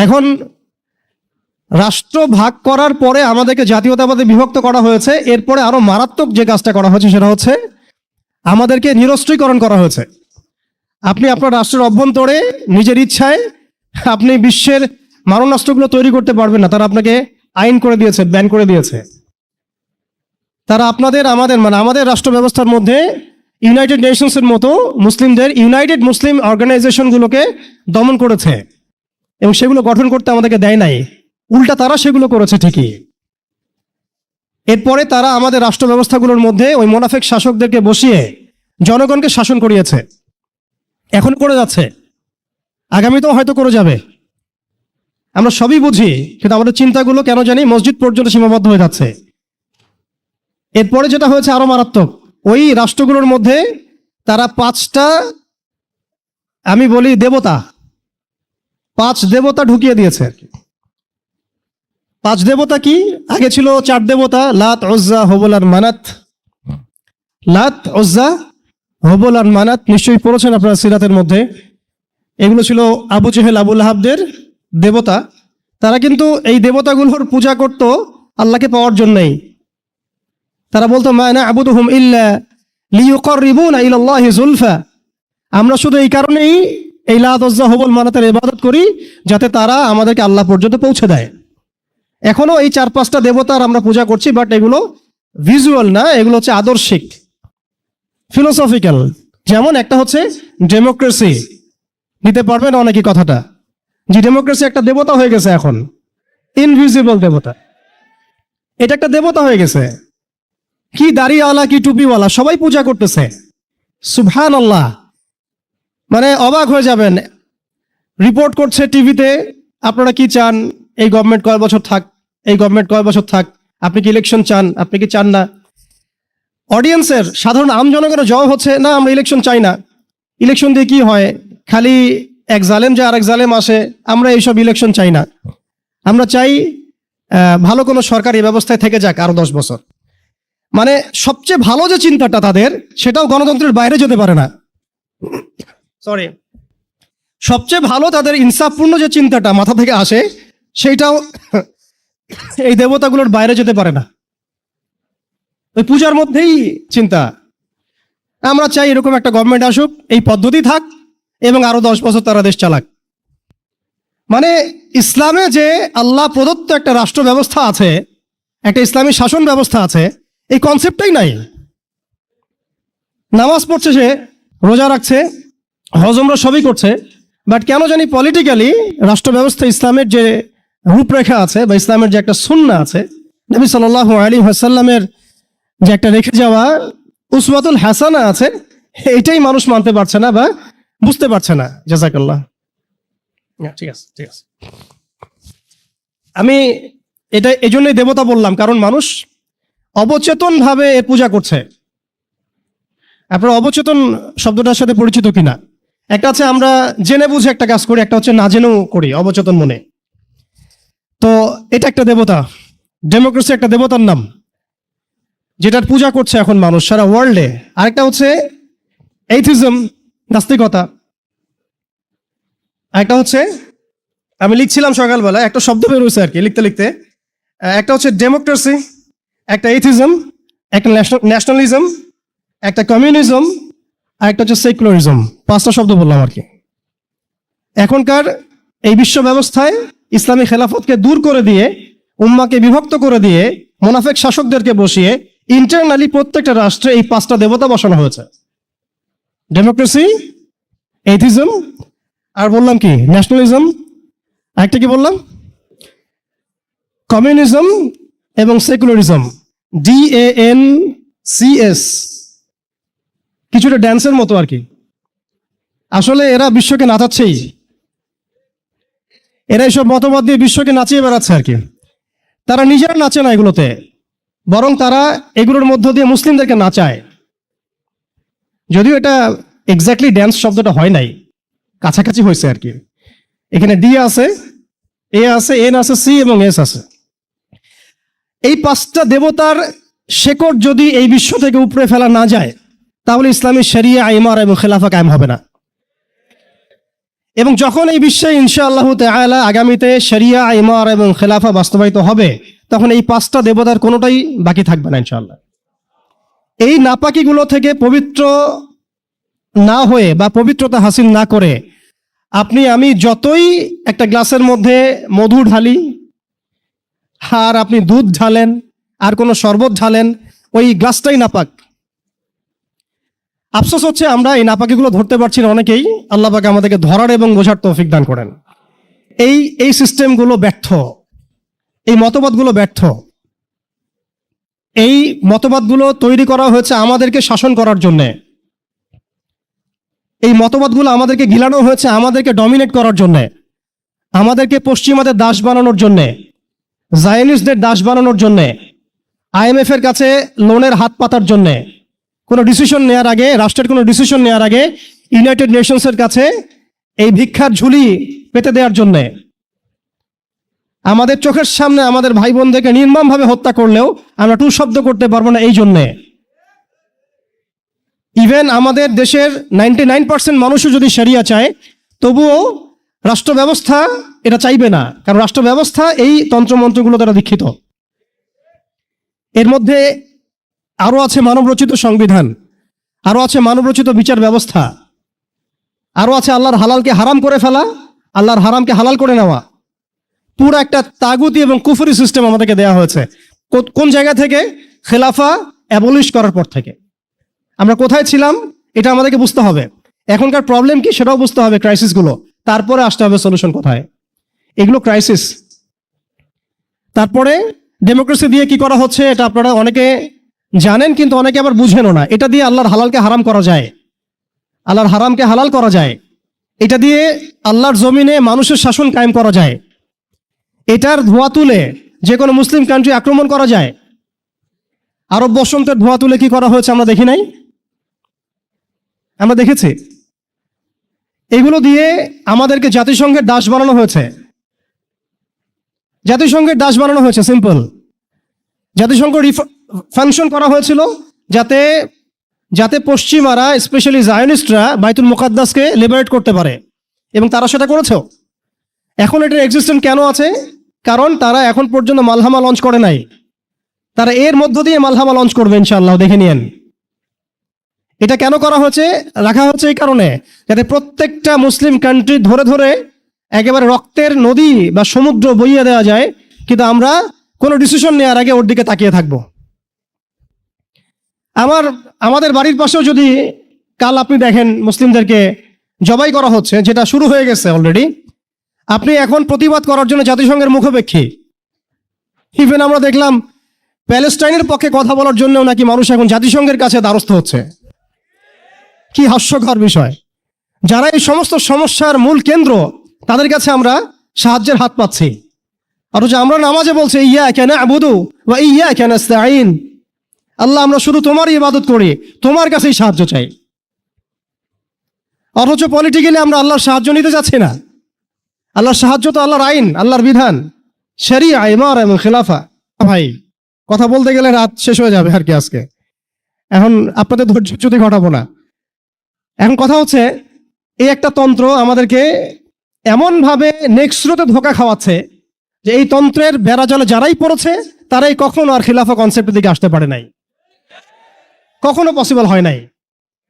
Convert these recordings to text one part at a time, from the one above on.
এখন রাষ্ট্র ভাগ করার পরে আমাদেরকে জাতীয়তাবাদে বিভক্ত করা হয়েছে, এরপরে আরো মারাত্মক যে কাজটা করা হয়েছে সেটা হচ্ছে আমাদেরকে নিরস্ত্রীকরণ করা হয়েছে। আপনি আপনার রাষ্ট্রের অভ্যন্তরে নিজের ইচ্ছায় আপনি বিশ্বের মারণাস্ত্রগুলো তৈরি করতে পারবেন না। তারা আপনাকে আইন করে দিয়েছে, ব্যান করে দিয়েছে। তারা আমাদের রাষ্ট্র ব্যবস্থার মধ্যে ইউনাইটেড নেশনসের মতো মুসলিমদের ইউনাইটেড মুসলিম অর্গানাইজেশনগুলোকে দমন করেছে এবং সেগুলো গঠন করতে আমাদেরকে দেয় নাই, উল্টা তারা সেগুলো করেছে ঠিকই। এরপরে তারা আমাদের রাষ্ট্র ব্যবস্থাগুলোর মধ্যে ওই মোনাফেক শাসকদেরকে বসিয়ে জনগণকে শাসন করিয়েছে। এখন করে যাচ্ছে, আগামীতেও হয়তো করে যাবে। আমরা সবই বুঝি, কিন্তু আমাদের চিন্তাগুলো কেন জানি মসজিদ পর্যন্ত সীমাবদ্ধ হয়ে যাচ্ছে। এরপরে যেটা হয়েছে আরো মারাত্মক, ওই রাষ্ট্রগুলোর মধ্যে তারা 5টা আমি বলি দেবতা, 5 দেবতা ঢুকিয়ে দিয়েছে আর কি। 5 দেবতা কি? আগে ছিল 4 দেবতা, লাত, উজ্জা, হুবল আর মানাত। লাত, উজ্জা, হুবল আর মানাত নিশ্চয়ই পড়েছেন আপনারা সিরাতের মধ্যে। এগুলো ছিল আবু জেহেল, আবু লাহাবদের দেবতা। তারা কিন্তু এই দেবতাগুলোর পূজা করত আল্লাহকে পাওয়ার জন্যই। তারা বলতো মা না'বুদুহুম ইল্লা লিয়ুকাররিবুনা ইলাল্লাহি যুলফা। আমরা শুধু এই কারণেই এই লাত, উজ্জা, হুবল, মানাতের ইবাদত করি যাতে তারা আমাদেরকে আল্লাহ পর্যন্ত পৌঁছে দেয়। এখনো এই 4-5টা দেবতার আমরা পূজা করছি, বাট এগুলো ভিজুয়াল না, এগুলো হচ্ছে আদর্শিক, ফিলোসফিক্যাল। যেমন একটা হচ্ছে ডেমোক্রেসি, নিতে পারবেন অনেকে কথাটা, যে ডেমোক্রেসি একটা দেবতা হয়ে গেছে এখন, ইনভিজিবল দেবতা। এটা একটা দেবতা হয়ে গেছে, কি দাড়িওয়ালা কি টুপিওয়ালা সবাই পূজা করতেছে। সুবহানাল্লাহ, মানে অবাক হয়ে যাবেন। রিপোর্ট করছে টিভিতে, আপনারা কি চান, এই গভর্নমেন্ট কয় বছর থাক, এই গভর্নমেন্ট কয় বছর থাক, আপনি কি ইলেকশন চান, আপনি কি চান না? অডিয়েন্সের সাধারণ আম জনগণের জবাব হচ্ছে না, আমরা ইলেকশন চাই না। ইলেকশন দিয়ে কি হয়, খালি এক জালেম যায় আরেক জালেম আসে, আমরা এইসব ইলেকশন চাই না। আমরা চাই ভালো কোনো সরকারি ব্যবস্থায় থেকে যাক আরো 10 বছর। মানে সবচেয়ে ভালো যে চিন্তাটা তাদের, সেটাও গণতন্ত্রের বাইরে যেতে পারে না। সরি, সবচেয়ে ভালো তাদের ইনসাফপূর্ণ যে চিন্তাটা মাথা থেকে আসে, সেইটাও এই দেবতাগুলোর বাইরে যেতে পারে না। ওই পূজার মধ্যেই চিন্তা। আমরা চাই এরকম একটা গভর্নমেন্ট আসুক, এই পদ্ধতি থাক এবং আরো 10 বছর তারা দেশ চালাক। মানে ইসলামে যে আল্লাহ প্রদত্ত একটা রাষ্ট্র ব্যবস্থা আছে, একটা ইসলামী শাসন ব্যবস্থা আছে, এই কনসেপ্টটাই নাই। নামাজ পড়ছে সে, রোজা রাখছে, হজ উমরা সবই করছে, বাট কেন জানি পলিটিক্যালি রাষ্ট্র ব্যবস্থা ইসলামের যে রূপরেখা আছে বা ইসলামের যে একটা সুন্নাহ আছে, নবী সাল্লাল্লাহু আলাইহি ওয়াসাল্লামের যে একটা রেখে যাওয়া উসওয়াতুল হাসানা আছে, এটাই মানুষ মানতে পারছে না বা বুঝতে পারছে না। জাযাকাল্লাহ। ঠিক আছে, ঠিক আছে। আমি এটা এজন্যই দেবতা বললাম, কারণ মানুষ অবচেতন ভাবে এর পূজা করছে। আপনারা অবচেতন শব্দটার সাথে পরিচিত কিনা? একটা আছে আমরা জেনে বুঝে একটা কাজ করি, একটা হচ্ছে না জেনেও করি, অবচেতন মনে। তো এটা একটা দেবতা, ডেমোক্রেসি একটা দেবতার নাম, যেটার পূজা করছে এখন মানুষ সারা ওয়ার্ল্ডে। আরেকটা হচ্ছে এইথিজম, নাস্তিকতা। একটা হচ্ছে, আমি লিখছিলাম সকালবেলা, একটা শব্দ বের হয়েছে আর কি লিখতে লিখতে। একটা হচ্ছে ডেমোক্রেসি, একটা এইথিজম, একটা ন্যাশনালিজম, একটা কমিউনিজম, আর একটা হচ্ছে সেকুলারিজম। 5টা শব্দ বললাম আর কি। এখনকার এই বিশ্ব ব্যবস্থায় ইসলামী খেলাফতকে দূর করে দিয়ে, উম্মাকে বিভক্ত করে দিয়ে, মোনাফেক শাসকদেরকে বসিয়ে ইন্টারনালি প্রত্যেকটা রাষ্ট্রে এই 5টা দেবতা বসানো হয়েছে। ডেমোক্রেসি, এইথিজম, আর বললাম কি ন্যাশনালিজম, একটা কি বললাম, কমিউনিজম এবং সেকুলারিজম। DANCS, কিছুটা ড্যান্সের মতো আর কি। আসলে এরা বিশ্বকে নাচাচ্ছেই, এরা এইসব মতবাদ দিয়ে বিশ্বকে নাচিয়ে বেড়াচ্ছে আর কি। তারা নিজেরা নাচে না এগুলোতে, বরং তারা এগুলোর মধ্য দিয়ে মুসলিমদেরকে নাচায়। যদিও এটা এক্স্যাক্টলি ড্যান্স শব্দটা হয় নাই, কাছাকাছি হয়েছে আর কি। এখানে D আছে, A আছে, N আছে, C এবং S আছে। এই 5টা দেবতার শেকড় যদি এই বিশ্ব থেকে উপড়ে ফেলা না যায়, তাহলে ইসলামী শরিয়া, ইমারা এবং খেলাফা কায়েম হবে না। এবং যখন এই বিশ্বে ইনশাআল্লাহ তাআলা আগামীতে শরিয়া, ইমার এবং খেলাফা বাস্তবায়িত হবে, তখন এই 5টা দেবতার কোনোটাই বাকি থাকবে না ইনশাআল্লাহ। এই নাপাকিগুলো থেকে পবিত্র না হয়ে বা পবিত্রতা হাসিল না করে আপনি আমি যতই একটা গ্লাসের মধ্যে মধু ঢালি, আর আপনি দুধ ঢালেন, আর কোনো শরবত ঢালেন, ওই গ্লাসটাই নাপাক। আফসোস হচ্ছে আমরা এই নাপাকিগুলো ধরতে পারছি না অনেকেই। আল্লাহ পাক আমাদেরকে ধরার এবং বোঝার তৌফিক দান করেন। এই সিস্টেমগুলো ব্যর্থ, এই মতবাদগুলো ব্যর্থ। এই মতবাদগুলো তৈরি করা হয়েছে আমাদেরকে শাসন করার জন্যে। এই মতবাদগুলো আমাদেরকে গিলানো হয়েছে আমাদেরকে ডমিনেট করার জন্যে, আমাদেরকে পশ্চিমাদের দাস বানানোর জন্যে, জায়নিস্টদের দাস বানানোর জন্যে, IMF এর কাছে লোনের হাত পাতার জন্যে, কোনো ডিসিশন নেওয়ার আগে, রাষ্ট্রের কোনো ডিসিশন নেওয়ার আগে ইউনাইটেড নেশনসের কাছে এই ভিক্ষার ঝুলি পেতে দেওয়ার জন্যে। আমাদের চোখের সামনে আমাদের ভাই বোনদেরকে নির্মমভাবে হত্যা করলেও আমরা টু শব্দ করতে পারবো না এই জন্যে। ইভেন আমাদের দেশের 99% মানুষও যদি শরিয়া চায়, তবুও রাষ্ট্র ব্যবস্থা এটা চাইবে না, কারণ রাষ্ট্র ব্যবস্থা এই তন্ত্রমন্ত্রগুলো দ্বারা দীক্ষিত। এর মধ্যে আরো আছে মানবরচিত সংবিধান, আরো আছে মানবরচিত বিচার ব্যবস্থা, আরো আছে আল্লাহর হালালকে হারাম করে ফেলা, আল্লাহর হারামকে হালাল করে নেওয়া। পুরো একটা তাগুতি এবং কুফরি সিস্টেম আমাদেরকে দেওয়া হয়েছে। কোন জায়গা থেকে? খেলাফা অ্যাবলিশ করার পর থেকে। আমরা কোথায় ছিলাম এটা আমাদেরকে বুঝতে হবে। এখনকার প্রবলেম কি সেটাও বুঝতে হবে, ক্রাইসিসগুলো, তারপরে আসতে হবে সলিউশন কোথায়। এগুলো ক্রাইসিস। তারপরে ডেমোক্রেসি দিয়ে কি করা হচ্ছে এটা আপনারা অনেকে জানেন, কিন্তু অনেকে আবার বুঝেনও না। এটা দিয়ে আল্লাহর হালালকে হারাম করা যায়, আল্লাহর হারামকে হালাল করা যায়। এটা দিয়ে আল্লাহর জমিনে মানুষের শাসন কায়েম করা যায়। এটার ধোঁয়া তুলে যে কোনো মুসলিম কান্ট্রি আক্রমণ করা যায়। আরব বসন্তের ধোঁয়া তুলে কি করা হয়েছে আমরা দেখি নাই? আমরা দেখেছি। এগুলো দিয়ে আমাদেরকে জাতিসংঘের দাস বানানো হয়েছে। জাতিসংঘের দাস বানানো হয়েছে, সিম্পল। জাতিসংঘ ফাংশন করা হয়েছিল যাতে যাতে পশ্চিমারা, স্পেশালি জায়নিস্টরা বাইতুল মুকাদ্দাসকে লিবারেট করতে পারে, এবং তারা সেটা করেছেও। এখন এটার এক্সিস্টেন্স কেন আছে? কারণ তারা এখন পর্যন্ত মালহামা লঞ্চ করে নাই। তারা এর মধ্য দিয়ে মালহামা লঞ্চ করবে ইনশাআল্লাহ, দেখে নিয়েন। এটা কেন করা হয়েছে, রাখা হচ্ছে এই কারণে, যাতে প্রত্যেকটা মুসলিম কান্ট্রি ধরে ধরে একেবারে রক্তের নদী বা সমুদ্র বইয়ে দেওয়া যায়, কিন্তু আমরা কোনো ডিসিশন নেওয়ার আগে ওর দিকে তাকিয়ে থাকবো। আমাদের বাড়ির পাশেও যদি কাল আপনি দেখেন মুসলিমদেরকে জবাই করা হচ্ছে, যেটা শুরু হয়ে গেছে অলরেডি, আপনি এখন প্রতিবাদ করার জন্য জাতিসংঘের মুখোপেক্ষী। ইভেন আমরা দেখলাম প্যালেস্টাইনের পক্ষে কথা বলার জন্যও নাকি মানুষ এখন জাতিসংঘের কাছে দ্বারস্থ হচ্ছে। কি হাস্যকর বিষয়! যারা এই সমস্ত সমস্যার মূল কেন্দ্র, তাদের কাছে আমরা সাহায্যের হাত পাচ্ছি। অথচ আমরা নামাজে বলছি ইয়াকা না'বুদু ওয়া ইয়াকা নাস্তাঈন, আল্লাহ আমরা শুধু তোমারই ইবাদত করি, তোমার কাছেই সাহায্য চাই। অথচ পলিটিক্যালি আমরা আল্লাহর সাহায্য নিতে যাচ্ছি না। আল্লাহর সাহায্য তো আল্লাহর আইন, আল্লাহর বিধান, শরিয়া, ইমার এবং খেলাফা। ভাই, কথা বলতে গেলে রাত শেষ হয়ে যাবে আর কি আজকে। এখন আপনাদের ধৈর্যচ্যুতি ঘটাবো না। এখন কথা হচ্ছে, এই একটা তন্ত্র আমাদেরকে এমনভাবে নেক্সট স্রোতে ধোঁকা খাওয়াচ্ছে যে এই তন্ত্রের বেড়াজালে যারাই পড়েছে তারাই কখনো আর খিলাফা কনসেপ্টের দিকে আসতে পারে নাই, কখনো পসিবল হয় নাই।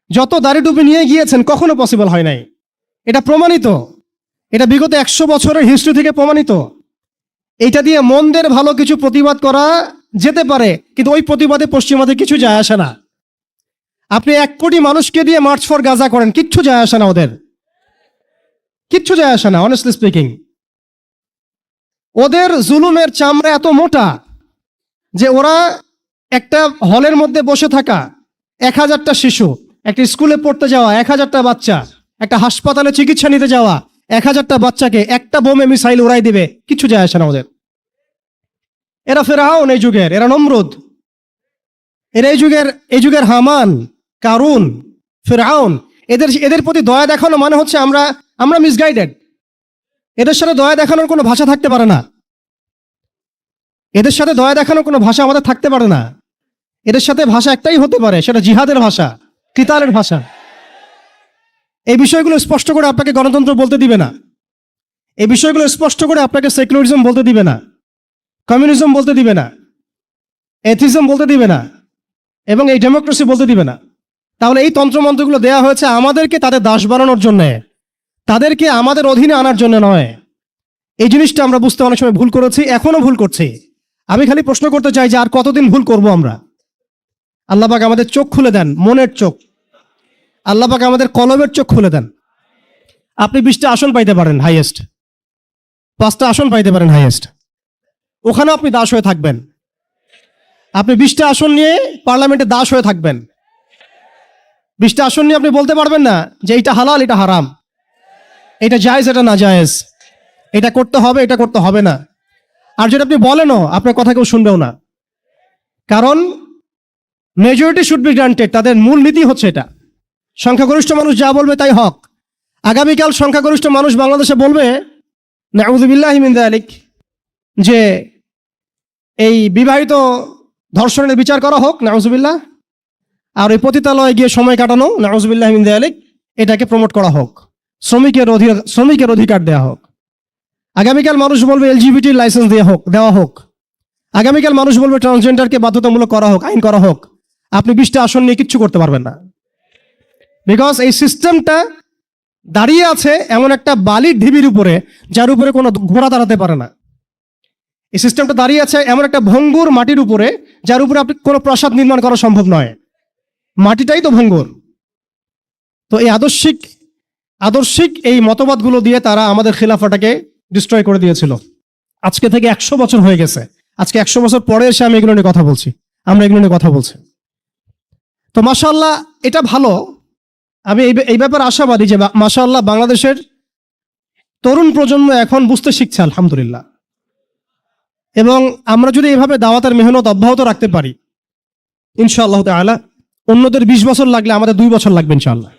যত দাড়ি টুপি নিয়ে গিয়েছেন কখনো পসিবল হয় নাই। এটা প্রমাণিত, এটা বিগত 100 বছরের হিস্ট্রি থেকে প্রমাণিত। এইটা দিয়ে মন্দের ভালো কিছু প্রতিবাদ করা যেতে পারে, কিন্তু ওই প্রতিবাদে পশ্চিমাদের কিছু যায় আসে না। আপনি 1 কোটি মানুষকে দিয়ে মার্চ ফর গাজা করেন, কিচ্ছু যায় আসে না, ওদের কিচ্ছু যায় আসে না। অনেস্টলি স্পিকিং, ওদের জুলুমের চামড়া এত মোটা যে ওরা একটা হলের মধ্যে বসে থাকা 1000টা শিশু, একটা স্কুলে পড়তে যাওয়া 1000টা বাচ্চা, একটা হাসপাতালে চিকিৎসা নিতে যাওয়া 1000টা বাচ্চাকে একটা বোমে মিসাইল উড়াই দিবে, কিছু যায় আসে না ওদের। এরা ফেরাউন এই যুগের, এরা নমরুদ, এরা এই যুগের হামান, কারুন, ফেরাউন। এদের প্রতি দয়া দেখানো মানে হচ্ছে আমরা মিসগাইডেড। এদের সাথে দয়া দেখানোর কোনো ভাষা থাকতে পারে না। এদের সাথে দয়া দেখানোর কোনো ভাষা আমাদের থাকতে পারে না। এদের সাথে ভাষা একটাই হতে পারে, সেটা জিহাদের ভাষা, কিতালের ভাষা। এই বিষয়গুলো স্পষ্ট করে আপনাকে গণতন্ত্র বলতে দিবে না, এই বিষয়গুলো স্পষ্ট করে আপনাকে সেকুলারিজম বলতে দিবে না, কমিউনিজম বলতে দিবে না, এথিজম বলতে দিবে না, এবং এই ডেমোক্রেসি বলতে দিবে না। তাহলে এই তন্ত্রমন্ত্রগুলো দেওয়া হয়েছে আমাদেরকে তাদের দাস বানানোর জন্য, তাদেরকে আমাদের অধীনে আনার জন্য নয়। এই জিনিসটা আমরা বুঝতে অনেক সময় ভুল করেছি, এখনো ভুল করছি। আমি খালি প্রশ্ন করতে চাই যে আর কতদিন ভুল করব আমরা? আল্লাহ পাক আমাদের চোখ খুলে দেন, মনের চোখ। আল্লাহ পাক আমাদের কলবের চোখ খুলে দেন। আপনি 20টা আসন পাইতে পারেন হাইয়েস্ট, 5টা আসন পাইতে পারেন হাইয়েস্ট, ওখানে আপনি দাস হয়ে থাকবেন। আপনি 20টা আসন নিয়ে পার্লামেন্টে দাস হয়ে থাকবেন। 20টা আসন নিয়ে আপনি বলতে পারবেন না যে এটা হালাল, এটা হারাম, এটা জায়েজ, এটা না জায়েজ, এটা করতে হবে, এটা করতে হবে না। আর যদি আপনি বলেনও, আপনার কথা কেউ শুনবেও না, কারণ মেজরিটি শুড বি গ্রান্টেড। তাদের মূল নীতি হচ্ছে এটা, সংখ্যাগরিষ্ঠ মানুষ যা বলবে তাই হক। আগামীকাল সংখ্যাগরিষ্ঠ মানুষ বাংলাদেশে বলবে নাউযুবিল্লাহি মিন যালিক, যে এই বিবাহিত ধর্ষণের বিচার করা হোক, নাউযুবিল্লাহ, আর ওই পতিতালয়ে গিয়ে সময় কাটানো, নাউযুবিল্লাহি মিন যালিক, এটাকে প্রমোট করা হোক, শ্রমিকের অধিকার দেওয়া হোক। আগামীকাল মানুষ বলবে এলজিবিটি লাইসেন্স দেওয়া হোক। আগামীকাল মানুষ বলবে ট্রান্সজেন্ডারকে বাধ্যতামূলক করা হোক, আইন করা হোক। আপনি 20টা আসন নিয়ে কিচ্ছু করতে পারবেন না, বিকজ এই সিস্টেমটা দাঁড়িয়ে আছে এমন একটা বালির ঢিবির উপরে, যার উপরে কোনো ঘোড়া দাঁড়াতে পারে না। এই সিস্টেমটা দাঁড়িয়ে আছে এমন একটা ভঙ্গুর মাটির উপরে, যার উপরে আপনি কোনো প্রাসাদ নির্মাণ করা সম্ভব নয়। মাটিটাই তো ভঙ্গুর। তো এই আদর্শিক এই মতবাদগুলো দিয়ে তারা আমাদের খিলাফাটাকে ডিস্ট্রয় করে দিয়েছিল। আজকে থেকে 100 বছর হয়ে গেছে। আজকে 100 বছর পরে এসে আমি এগুলো নিয়ে কথা বলছি, আমরা এগুলো নিয়ে কথা বলছি। তো মাশাআল্লাহ, এটা ভালো। আমি এই ব্যাপারে আশাবাদী যে মাশাআল্লাহ বাংলাদেশের তরুণ প্রজন্ম এখন বুঝতে শিখছে, আলহামদুলিল্লাহ। এবং আমরা যদি এভাবে দাওয়াতের মেহনত অব্যাহত রাখতে পারি, ইনশাআল্লাহ তাআলা অন্যদের 20 বছর লাগলে আমাদের 2 বছর লাগবে ইনশাআল্লাহ।